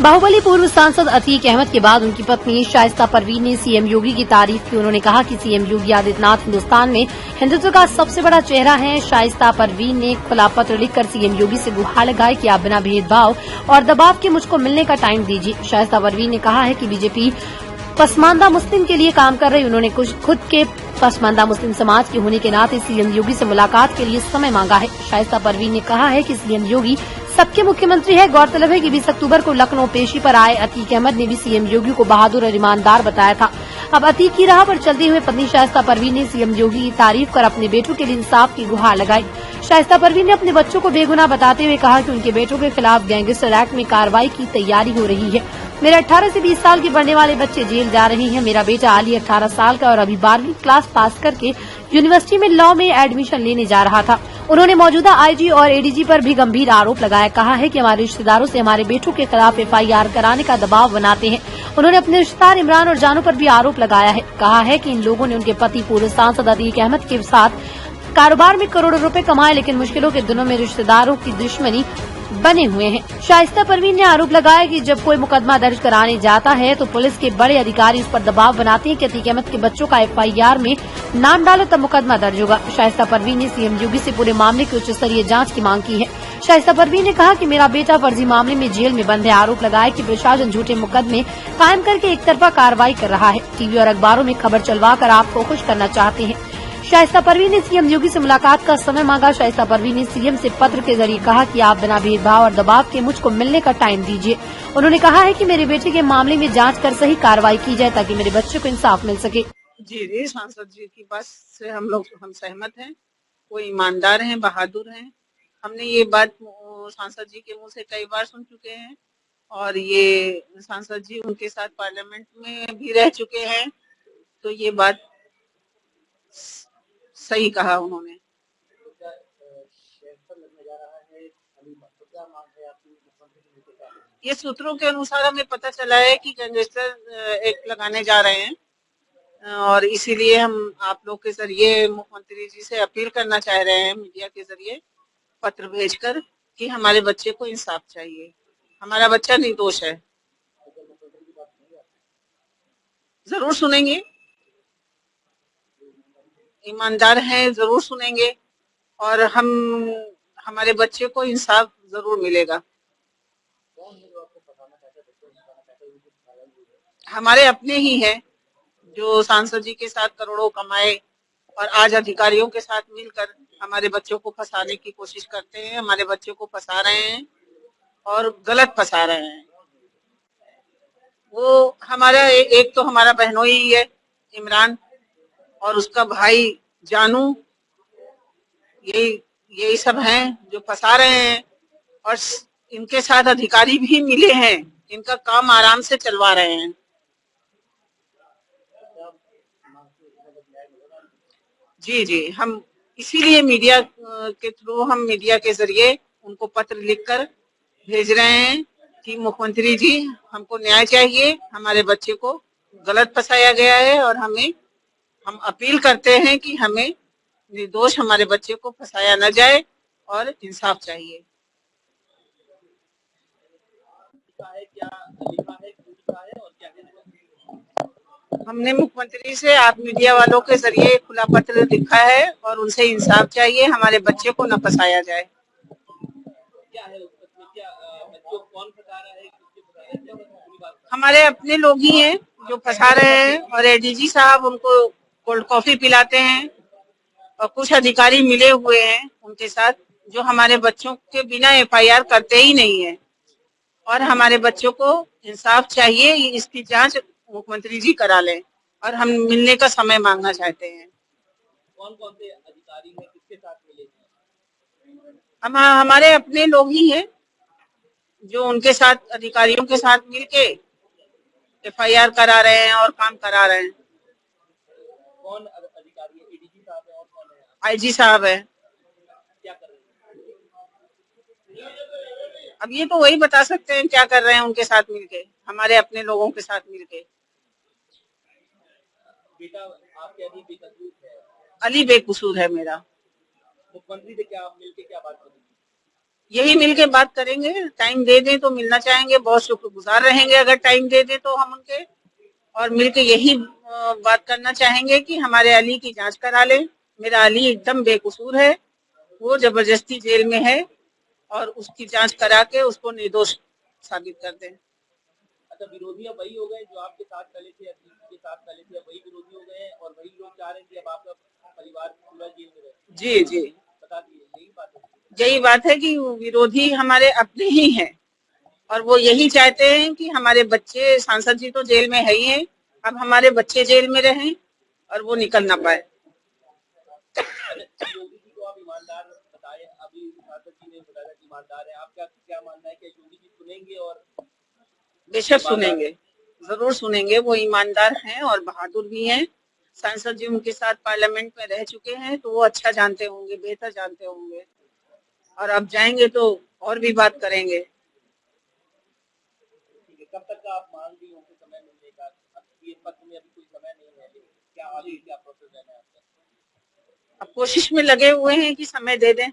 बाहुबली पूर्व सांसद अतीक अहमद के बाद उनकी पत्नी शाइस्ता परवीन ने सीएम योगी की तारीफ की। उन्होंने कहा कि सीएम योगी आदित्यनाथ हिंदुस्तान में हिंदुत्व का सबसे बड़ा चेहरा है। शाइस्ता परवीन ने खुला पत्र लिखकर सीएम योगी से गुहार लगाई कि आप बिना भेदभाव और दबाव के मुझको मिलने का टाइम दीजिए। शाइस्ता परवीन ने कहा है कि बीजेपी पसमानदा मुस्लिम के लिए काम कर रही। उन्होंने खुद के पसमानदा मुस्लिम समाज के होने के नाते सीएम योगी से मुलाकात के लिए समय मांगा है। शाइस्ता परवीन ने कहा है कि सीएम योगी सबके मुख्यमंत्री है। गौरतलब है कि 20 अक्टूबर को लखनऊ पेशी पर आए अतीक अहमद ने भी सीएम योगी को बहादुर और ईमानदार बताया था। अब अतीक की राह पर चलते हुए पत्नी शाइस्ता परवीन ने सीएम योगी की तारीफ कर अपने बेटों के लिए इंसाफ की गुहार लगाई। शाइस्ता परवीन ने अपने बच्चों को बेगुनाह बताते हुए कहा कि उनके बेटों के खिलाफ गैंगस्टर एक्ट में कार्रवाई की तैयारी हो रही है। मेरे 18 से 20 साल के बढ़ने वाले बच्चे जेल जा रहे हैं। मेरा बेटा अली 18 साल का और अभी 12वीं क्लास पास करके यूनिवर्सिटी में लॉ में एडमिशन लेने जा रहा था। उन्होंने मौजूदा आईजी और एडीजी पर भी गंभीर आरोप लगाया। कहा है कि हमारे रिश्तेदारों से हमारे बेटों के खिलाफ एफआईआर कराने का दबाव बनाते हैं। उन्होंने अपने रिश्तेदार इमरान और जानू पर भी आरोप लगाया है। कहा है कि इन लोगों ने उनके पति पूर्व सांसद अतीक अहमद के साथ कारोबार में करोड़ों रुपए कमाए, लेकिन मुश्किलों के दिनों में रिश्तेदारों की दुश्मनी बने हुए हैं। शाइस्ता परवीन ने आरोप लगाया कि जब कोई मुकदमा दर्ज कराने जाता है तो पुलिस के बड़े अधिकारी उस पर दबाव बनाते हैं कि अतीक अहमद के बच्चों का एफआईआर में नाम डालो तब मुकदमा दर्ज होगा। शाइस्ता परवीन ने सीएम योगी से पूरे मामले की उच्च स्तरीय जांच की मांग की है। शाइस्ता परवीन ने कहा कि मेरा बेटा फर्जी मामले में जेल में बंद है। आरोप लगाया कि प्रशासन झूठे मुकदमे कायम करके एक तरफा कार्रवाई कर रहा है। टीवी और अखबारों में खबर चलवाकर आपको खुश करना चाहते हैं। शाइस्ता परवीन ने सीएम योगी से मुलाकात का समय मांगा। शाइस्ता परवीन ने सीएम से पत्र के जरिए कहा कि आप बिना भेदभाव और दबाव के मुझको मिलने का टाइम दीजिए। उन्होंने कहा है कि मेरे बेटे के मामले में जांच कर सही कार्रवाई की जाए ताकि मेरे बच्चे को इंसाफ मिल सके। जी, सांसद जी की बात से हम सहमत हैं। वो ईमानदार हैं, बहादुर हैं। हमने ये बात सांसद जी के मुंह से कई बार सुन चुके हैं और ये सांसद जी उनके साथ पार्लियामेंट में भी रह चुके हैं, तो ये बात सही कहा उन्होंने। ये सूत्रों के अनुसार हमें पता चला है कि गैंगस्टर एक्ट लगाने जा रहे हैं और इसीलिए हम आप लोग के जरिए मुख्यमंत्री जी से अपील करना चाह रहे हैं, मीडिया के जरिए पत्र भेजकर कि हमारे बच्चे को इंसाफ चाहिए। हमारा बच्चा निर्दोष है। जरूर सुनेंगे, ईमानदार हैं, जरूर सुनेंगे और हमारे बच्चे को इंसाफ जरूर मिलेगा। हमारे अपने ही हैं जो सांसद जी के साथ करोड़ों कमाए और आज अधिकारियों के साथ मिलकर हमारे बच्चों को फंसाने की कोशिश करते हैं। हमारे बच्चों को फंसा रहे हैं और गलत फंसा रहे हैं। वो हमारा एक तो हमारा बहनोई ही है इमरान और उसका भाई जानू, यही सब हैं जो फंसा रहे हैं और इनके साथ अधिकारी भी मिले हैं, इनका काम आराम से चलवा रहे हैं। जी, हम इसीलिए मीडिया के थ्रू, हम मीडिया के जरिए उनको पत्र लिखकर भेज रहे हैं कि मुख्यमंत्री जी हमको न्याय चाहिए, हमारे बच्चे को गलत फंसाया गया है और हम अपील करते हैं कि हमें निर्दोष हमारे बच्चे को फंसाया न जाए और इंसाफ चाहिए। हमने मुख्यमंत्री से आप मीडिया वालों के जरिए खुला पत्र लिखा है और उनसे इंसाफ चाहिए, हमारे बच्चे को न फंसाया जाए। हमारे अपने लोग ही हैं जो फंसा रहे हैं और एडीजी साहब उनको कोल्ड कॉफी पिलाते हैं और कुछ अधिकारी मिले हुए हैं उनके साथ जो हमारे बच्चों के बिना एफआईआर करते ही नहीं है और हमारे बच्चों को इंसाफ चाहिए। इसकी जांच मुख्यमंत्री जी करा लें और हम मिलने का समय मांगना चाहते हैं। कौन कौन से अधिकारी हैं, किसके साथ मिले हैं? हमारे अपने लोग ही हैं जो उनके साथ अधिकारियों के साथ मिलके एफआईआर करा रहे हैं और काम करा रहे हैं। कौन अधिकारी है? एडीजी साहब है और कौन है? आईजी साहब है। क्या कर रहे हैं? अब ये तो वही बता सकते हैं क्या कर रहे हैं उनके साथ मिलके, हमारे अपने लोगों के साथ मिलके। बेटा आपके अली बेकसूर है? अली बेकसूर है मेरा। मुख्यमंत्री से क्या मिलके क्या बात करेंगे? यही मिल के बात करेंगे। टाइम दे दें तो मिलना चाहेंगे, बहुत शुक्रगुजार रहेंगे अगर टाइम दे दें तो हम उनके, और मिलके यही बात करना चाहेंगे कि हमारे अली की जांच करा लें। मेरा अली एकदम बेकसूर है, वो जबरदस्ती जेल में है, और उसकी जांच करा के उसको निर्दोष साबित कर दें। अच्छा, विरोधी अब वही हो गए जो आपके साथ चले थे, के साथ चले थे, वही विरोधी हो गए और वही लोग चाह रहे हैं कि अब आपका परिवार पूरा जेल में रहे। जी जी, बता दीजिए, यही बात है। यही बात है कि विरोधी हमारे अपने ही हैं, और वो यही चाहते हैं कि हमारे बच्चे, सांसद जी तो जेल में है ही हैं, अब हमारे बच्चे जेल में रहें और वो निकल ना पाए। योगी जी को आप ईमानदार बताए, अभी सांसद जी ने बताया कि ईमानदार है, आपका क्या मानना है कि योगी जी सुनेंगे? और बेशक सुनेंगे, जरूर सुनेंगे। वो ईमानदार हैं और बहादुर भी हैं। सांसद जी उनके साथ पार्लियामेंट में रह चुके हैं, तो वो अच्छा जानते होंगे, बेहतर जानते होंगे, और अब जाएंगे तो और भी बात करेंगे। कब तक का आप मांग रही होंगे समय मिलने का? अब ये पत्र में अभी कोई समय नहीं है, लेकिन क्या आगे क्या प्रोसेस रहना है आपका? अब कोशिश में लगे हुए हैं कि समय दे दें।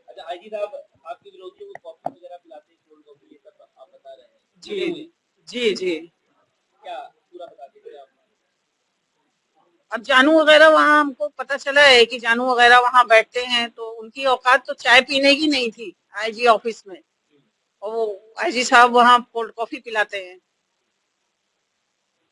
अच्छा, आईजी साहब आपके विरोधियों को कॉफी वगैरह पिलाते हैं, कोल्ड कॉफी, ये सब आप बता रहे हैं। जी जी जी, क्या पूरा बता दीजिए आप। अब जानू वगैरह वहाँ हमको पता चला है कि जानू वगैरह वहाँ बैठते हैं, तो उनकी औकात तो चाय पीने की नहीं थी आईजी ऑफिस में, और वो आईजी साहब वहाँ कोल्ड कॉफी पिलाते हैं।